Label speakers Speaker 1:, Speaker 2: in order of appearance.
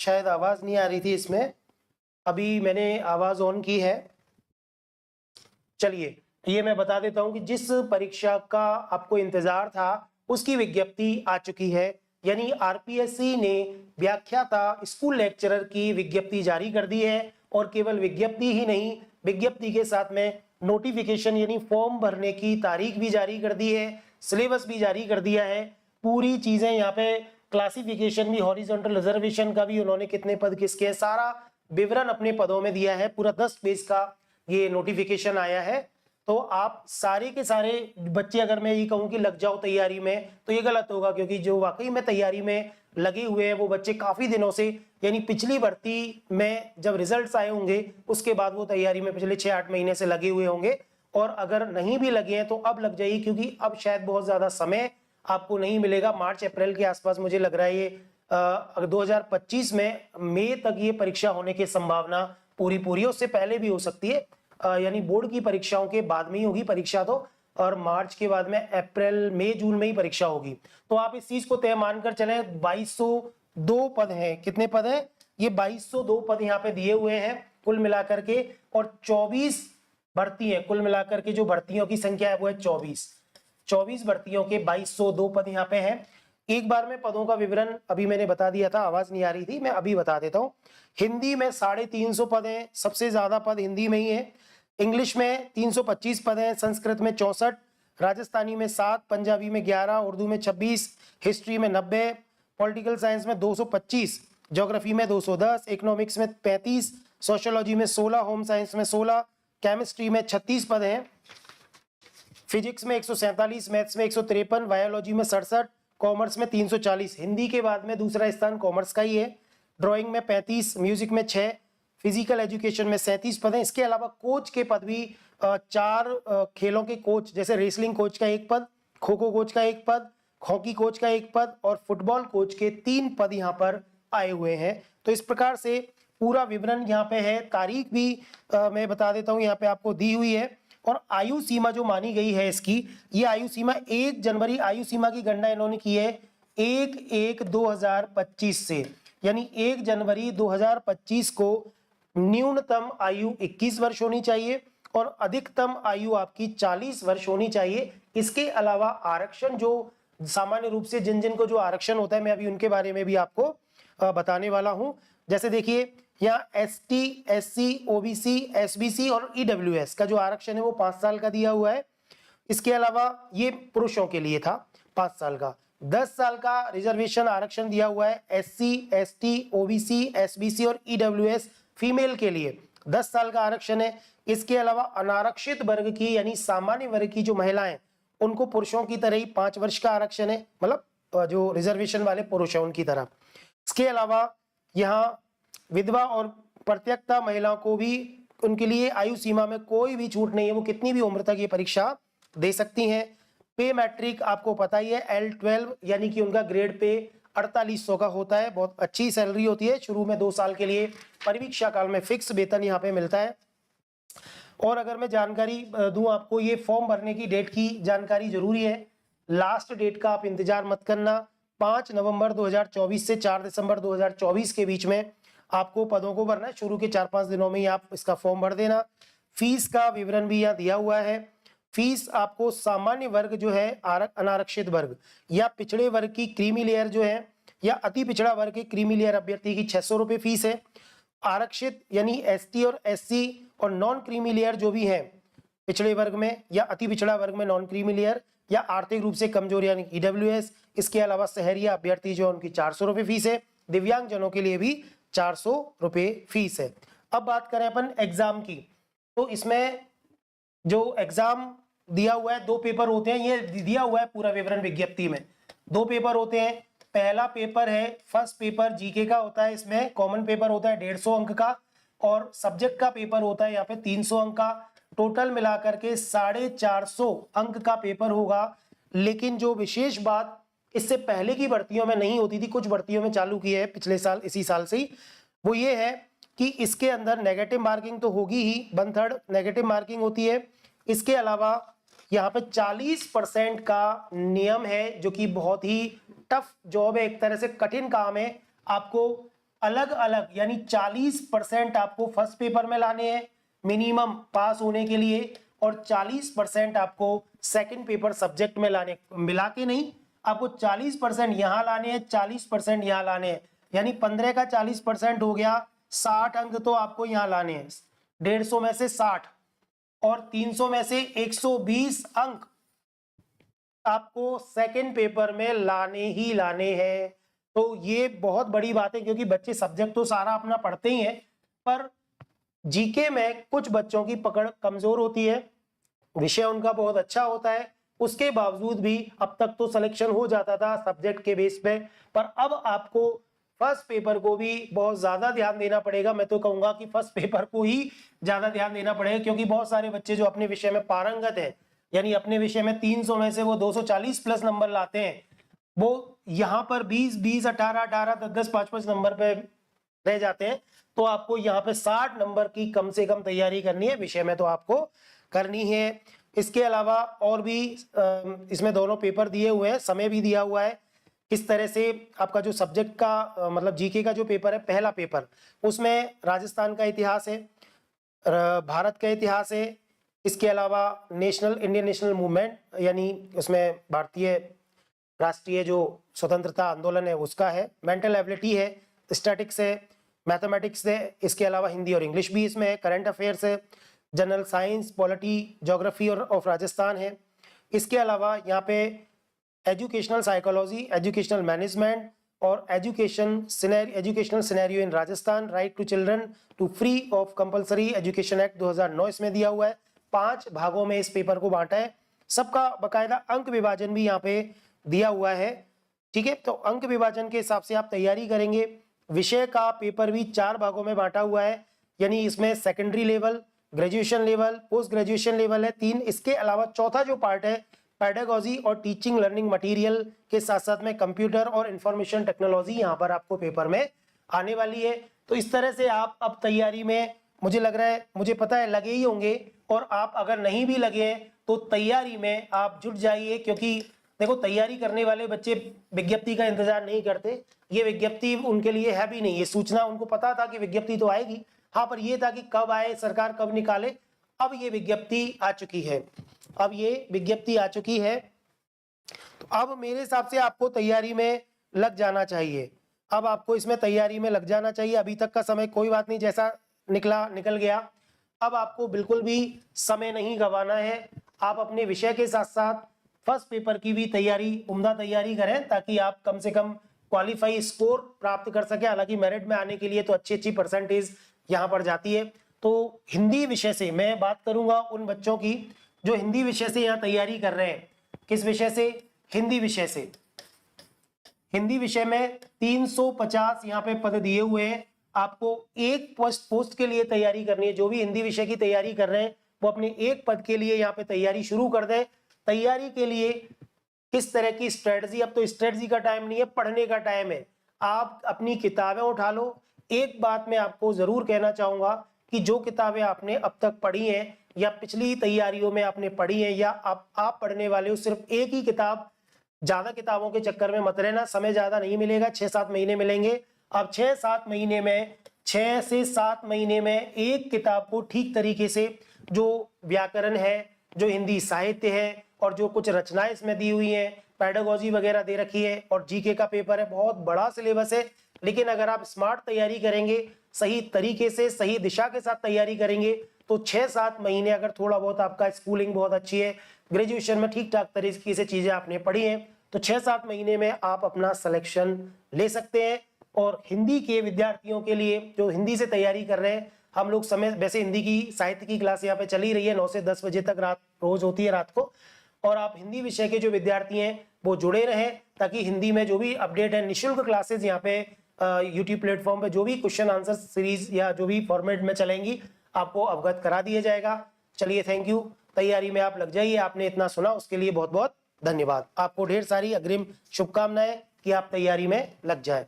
Speaker 1: शायद आवाज नहीं आ रही थी इसमें। अभी मैंने आवाज ऑन की है। चलिए, ये मैं बता देता हूं कि जिस परीक्षा का आपको इंतजार था उसकी विज्ञप्ति आ चुकी है। यानी आरपीएससी ने व्याख्याता स्कूल लेक्चरर की विज्ञप्ति जारी कर दी है और केवल विज्ञप्ति ही नहीं, विज्ञप्ति के साथ में नोटिफिकेशन यानी फॉर्म भरने की तारीख भी जारी कर दी है, सिलेबस भी जारी कर दिया है। पूरी चीजें यहाँ पे क्लासिफिकेशन भी, हॉरिजॉन्टल रिजर्वेशन का भी, उन्होंने कितने पद किसके हैं, सारा विवरण अपने पदों में दिया है। पूरा 10 पेज का ये नोटिफिकेशन आया है। तो आप सारे के सारे बच्चे, अगर मैं ये कहूं कि लग जाओ तैयारी में, तो ये गलत होगा, क्योंकि जो वाकई में तैयारी में लगे हुए हैं वो बच्चे काफी दिनों से, यानी पिछली भर्ती में जब रिजल्ट्स आए होंगे उसके बाद वो तैयारी में पिछले 6-8 महीने से लगे हुए होंगे। और अगर नहीं भी लगे हैं तो अब लग जाइए, क्योंकि अब शायद बहुत ज्यादा समय आपको नहीं मिलेगा। मार्च अप्रैल के आसपास मुझे लग रहा है ये 2025 में मई तक ये परीक्षा होने की संभावना पूरी है। उससे पहले भी हो सकती है, यानी बोर्ड की परीक्षाओं के बाद में ही होगी परीक्षा तो, और मार्च के बाद में अप्रैल मई जून में ही परीक्षा होगी। तो आप इस चीज को तय मानकर चले। 2202 पद हैं। कितने पद हैं? ये 2202 पद यहाँ पे दिए हुए हैं कुल मिलाकर के, और 24 भर्ती है कुल मिलाकर के। जो भर्तियों की संख्या है वो है 24 भर्तियों के 2202 पद यहाँ पे हैं। एक बार में पदों का विवरण अभी मैंने बता दिया था, आवाज नहीं आ रही थी, मैं अभी बता देता हूं। हिंदी में 350 पद हैं, सबसे ज्यादा पद हिंदी में ही है। इंग्लिश में 325 पद हैं, संस्कृत में 64, राजस्थानी में 7, पंजाबी में 11, उर्दू में 26, हिस्ट्री में 90, पॉलिटिकल साइंस में 225, ज्योग्राफी में 210, इकोनॉमिक्स में 35, सोशियोलॉजी में 16, होम साइंस में 16, केमिस्ट्री में 36 पद हैं, फिजिक्स में 147, मैथ्स में 153, बायोलॉजी में 67, कॉमर्स में 340। हिंदी के बाद में दूसरा स्थान कॉमर्स का ही है। ड्राइंग में 35, म्यूजिक में 6, फिजिकल एजुकेशन में 37 पद हैं। इसके अलावा कोच के पद भी 4 खेलों के कोच, जैसे रेसलिंग कोच का 1 पद, खो खो कोच का 1 पद, हॉकी कोच का 1 पद और फुटबॉल कोच के 3 पद यहाँ पर आए हुए हैं। तो इस प्रकार से पूरा विवरण यहाँ पे है। तारीख भी मैं बता देता हूँ, यहाँ पे आपको दी हुई है। और आयु सीमा जो मानी गई है इसकी, ये आयु सीमा 1 जनवरी, आयु सीमा की गणना इन्होंने की है 1/1/2025 से। यानी 1 जनवरी 2025 को न्यूनतम आयु 21 वर्ष होनी चाहिए और अधिकतम आयु आपकी 40 वर्ष होनी चाहिए। इसके अलावा आरक्षण, जो सामान्य रूप से जिन जिन को जो आरक्षण होता है, मैं अभी उनके बारे में भी आपको बताने वाला हूं। जैसे देखिए, यहाँ एसटी, एससी, ओबीसी, एसबीसी और ईडब्ल्यूएस का जो आरक्षण है वो 5 साल का दिया हुआ है। इसके अलावा ये पुरुषों के लिए था 5 साल का। 10 साल का रिजर्वेशन आरक्षण दिया हुआ है एससी, एसटी, ओबीसी, एसबीसी और ईडब्ल्यूएस फीमेल के लिए 10 साल का आरक्षण है। इसके अलावा अनारक्षित वर्ग की, यानी सामान्य वर्ग की जो महिलाएं, उनको पुरुषों की तरह ही 5 वर्ष का आरक्षण है, मतलब जो रिजर्वेशन वाले पुरुष हैं उनकी तरह। इसके अलावा यहाँ विधवा और परित्यक्ता महिलाओं को भी, उनके लिए आयु सीमा में कोई भी छूट नहीं है, वो कितनी भी उम्र तक ये परीक्षा दे सकती हैं। पे मैट्रिक आपको पता ही है, L12 यानी कि उनका ग्रेड पे 4800 का होता है। बहुत अच्छी सैलरी होती है। शुरू में 2 साल के लिए परिवीक्षा काल में फिक्स वेतन यहाँ पे मिलता है। और अगर मैं जानकारी दूं आपको, ये फॉर्म भरने की डेट की जानकारी जरूरी है। लास्ट डेट का आप इंतजार मत करना। 5 नवंबर 2024 से 4 दिसंबर 2024 के बीच में आपको पदों को भरना है। शुरू के 4-5 दिनों में ही आप इसका फॉर्म भर देना। फीस का विवरण भी यहाँ दिया हुआ है। फीस आपको सामान्य वर्ग जो है, अनारक्षित वर्ग या पिछड़े वर्ग की क्रीमी लेयर जो है, या अति पिछड़ा वर्ग के क्रीमी लेयर अभ्यर्थी की 600 रुपए फीस है। आरक्षित यानी एसटी और एससी और नॉन क्रीमी लेयर जो भी है पिछड़े वर्ग में या अति पिछड़ा वर्ग में, नॉन क्रीमी लेयर या आर्थिक रूप से कमजोर यानी ईडब्ल्यूएस। इसके अलावा शहरिया अभ्यर्थी जो उनकी 400 रुपए फीस है। दिव्यांग जनों के लिए भी 400 रुपए फीस है। अब बात करें अपन एग्जाम की, तो इसमें जो एग्जाम दिया हुआ है, 2 पेपर होते हैं। ये दिया हुआ है पूरा विवरण विज्ञप्ति में। 2 पेपर होते हैं। पहला पेपर है, फर्स्ट पेपर जीके का होता है। इसमें कॉमन पेपर होता है 150 अंक का, और सब्जेक्ट का पेपर होता है यहाँ पे 300 अंक का। टोटल मिलाकर के 450 अंक का पेपर होगा। लेकिन जो विशेष बात इससे पहले की भर्तियों में नहीं होती थी, कुछ भर्तियों में चालू की है पिछले साल, इसी साल से ही, वो ये है कि इसके अंदर नेगेटिव मार्किंग तो होगी ही, 1/3 नेगेटिव मार्किंग होती है। इसके अलावा यहाँ पे 40% का नियम है, जो कि बहुत ही टफ जॉब है, एक तरह से कठिन काम है। आपको अलग अलग यानी 40% आपको फर्स्ट पेपर में लाने हैं मिनिमम पास होने के लिए, और 40% आपको सेकंड पेपर सब्जेक्ट में लाने, मिला के नहीं, आपको 40% यहाँ लाने हैं, 40% यहाँ लाने हैं, यानी 15 का 40% हो गया, 60 अंक तो आपको यहाँ लाने हैं, 150 में से 60 और 300 में से 120 अंक आपको सेकंड पेपर में लाने ही लाने हैं। तो ये बहुत बड़ी बात है, क्योंकि बच्चे सब्जेक्ट तो सारा अपना पढ़ते ही हैं, पर जीके में कुछ बच्चों की पकड़ कमजोर होती है, विषय उनका बहुत अच्छा होता है, उसके बावजूद भी अब तक तो सिलेक्शन हो जाता था सब्जेक्ट के बेस पे, पर अब आपको फर्स्ट पेपर को भी बहुत ज्यादा ध्यान देना पड़ेगा। मैं तो कहूंगा कि फर्स्ट पेपर को ही ज्यादा ध्यान देना पड़ेगा, क्योंकि बहुत सारे बच्चे जो अपने विषय में पारंगत है, यानी अपने विषय में 300 में से वो 240 प्लस नंबर लाते हैं, वो यहाँ पर 20, 20, 18, 18, 10, 5, 5 नंबर पे रह जाते हैं। तो आपको यहाँ पे 60 नंबर की कम से कम तैयारी करनी है, विषय में तो आपको करनी है। इसके अलावा और भी इसमें दोनों पेपर दिए हुए हैं, समय भी दिया हुआ है किस तरह से आपका जो सब्जेक्ट का मतलब जीके का जो पेपर है, पहला पेपर, उसमें राजस्थान का इतिहास है, भारत का इतिहास है, इसके अलावा इंडियन नेशनल मूवमेंट यानी उसमें भारतीय राष्ट्रीय जो स्वतंत्रता आंदोलन है उसका है, मेंटल एबिलिटी है, स्टैटिक्स है, मैथमेटिक्स है, इसके अलावा हिंदी और इंग्लिश भी इसमें है, करंट अफेयर्स है, जनरल साइंस, पॉलिटी, ज्योग्राफी और ऑफ राजस्थान है। इसके अलावा यहाँ पे एजुकेशनल साइकोलॉजी, एजुकेशनल मैनेजमेंट और educational scenario in Rajasthan, right to children to free of compulsory education act 2009 इसमें दिया हुआ है। 5 भागों में इस पेपर को बांटा है, सबका बकायदा अंक विभाजन भी यहाँ पे दिया हुआ है। ठीक है, तो अंक विभाजन के हिसाब से आप तैयारी करेंगे। विषय का पेपर भी 4 भागों में बांटा हुआ है, यानी इसमें secondary level, graduation level, post graduation level है 3। इसके अलावा चौथा जो पार्ट है पेडागोजी और टीचिंग लर्निंग मटेरियल के साथ साथ में कंप्यूटर और इंफॉर्मेशन टेक्नोलॉजी यहाँ पर आपको पेपर में आने वाली है। तो इस तरह से आप अब तैयारी में, मुझे लग रहा है, मुझे पता है लगे ही होंगे, और आप अगर नहीं भी लगे हैं तो तैयारी में आप जुट जाइए, क्योंकि देखो तैयारी करने वाले बच्चे विज्ञप्ति का इंतजार नहीं करते, ये विज्ञप्ति उनके लिए है भी नहीं, ये सूचना उनको पता था कि विज्ञप्ति तो आएगी, हाँ, पर ये था कि कब आए, सरकार कब निकाले। अब ये विज्ञप्ति आ चुकी है, अब ये विज्ञप्ति आ चुकी है, तो अब मेरे हिसाब से आपको तैयारी में लग जाना चाहिए। अब आपको इसमें तैयारी में लग जाना चाहिए। अभी तक का समय कोई बात नहीं, जैसा निकल गया। अब आपको बिल्कुल भी समय नहीं गंवाना है, आप अपने विषय के साथ साथ फर्स्ट पेपर की भी तैयारी, उम्दा तैयारी करें, ताकि आप कम से कम क्वालिफाई स्कोर प्राप्त कर सके। हालांकि मेरिट में आने के लिए तो अच्छी परसेंटेज यहाँ पर जाती है। तो हिंदी विषय से मैं बात करूंगा उन बच्चों की जो हिंदी विषय से यहाँ तैयारी कर रहे हैं। किस विषय से? हिंदी विषय से। हिंदी विषय में 350 यहाँ पे पद दिए हुए हैं, आपको एक पोस्ट के लिए तैयारी करनी है। जो भी हिंदी विषय की तैयारी कर रहे हैं वो अपने एक पद के लिए यहाँ पे तैयारी शुरू कर दें। तैयारी के लिए किस तरह की स्ट्रेटजी, अब तो स्ट्रेटजी का टाइम नहीं है, पढ़ने का टाइम है। आप अपनी किताबें उठा लो। एक बात मैं आपको जरूर कहना चाहूंगा कि जो किताबें आपने अब तक पढ़ी हैं या पिछली तैयारियों में आपने पढ़ी हैं या आप पढ़ने वाले हो, सिर्फ एक ही किताब, ज्यादा किताबों के चक्कर में मत रहना। समय ज्यादा नहीं मिलेगा, 6-7 महीने मिलेंगे। अब 6-7 महीने में 6 से 7 महीने में एक किताब को ठीक तरीके से, जो व्याकरण है, जो हिंदी साहित्य है और जो कुछ रचनाएं इसमें दी हुई हैं, पेडागोजी वगैरह दे रखी है और जीके का पेपर है, बहुत बड़ा सिलेबस है। लेकिन अगर आप स्मार्ट तैयारी करेंगे, सही तरीके से, सही दिशा के साथ तैयारी करेंगे, तो 6-7 महीने, अगर थोड़ा बहुत आपका स्कूलिंग बहुत अच्छी है, ग्रेजुएशन में ठीक ठाक तरीके से चीजें आपने पढ़ी हैं, तो 6-7 महीने में आप अपना सिलेक्शन ले सकते हैं। और हिंदी के विद्यार्थियों के लिए जो हिंदी से तैयारी कर रहे हैं, हम लोग समय, वैसे हिंदी की साहित्य की क्लास यहाँ पे चली रही है, 9 से 10 बजे तक रोज होती है रात को। और आप हिंदी विषय के जो विद्यार्थी हैं वो जुड़े रहें, ताकि हिंदी में जो भी अपडेट है, निःशुल्क क्लासेस यहाँ पे यूट्यूब प्लेटफॉर्म पे जो भी क्वेश्चन आंसर सीरीज या जो भी फॉर्मेट में चलेंगी, आपको अवगत करा दिया जाएगा। चलिए, थैंक यू। तैयारी में आप लग जाइए। आपने इतना सुना उसके लिए बहुत बहुत धन्यवाद। आपको ढेर सारी अग्रिम शुभकामनाएं कि आप तैयारी में लग जाए।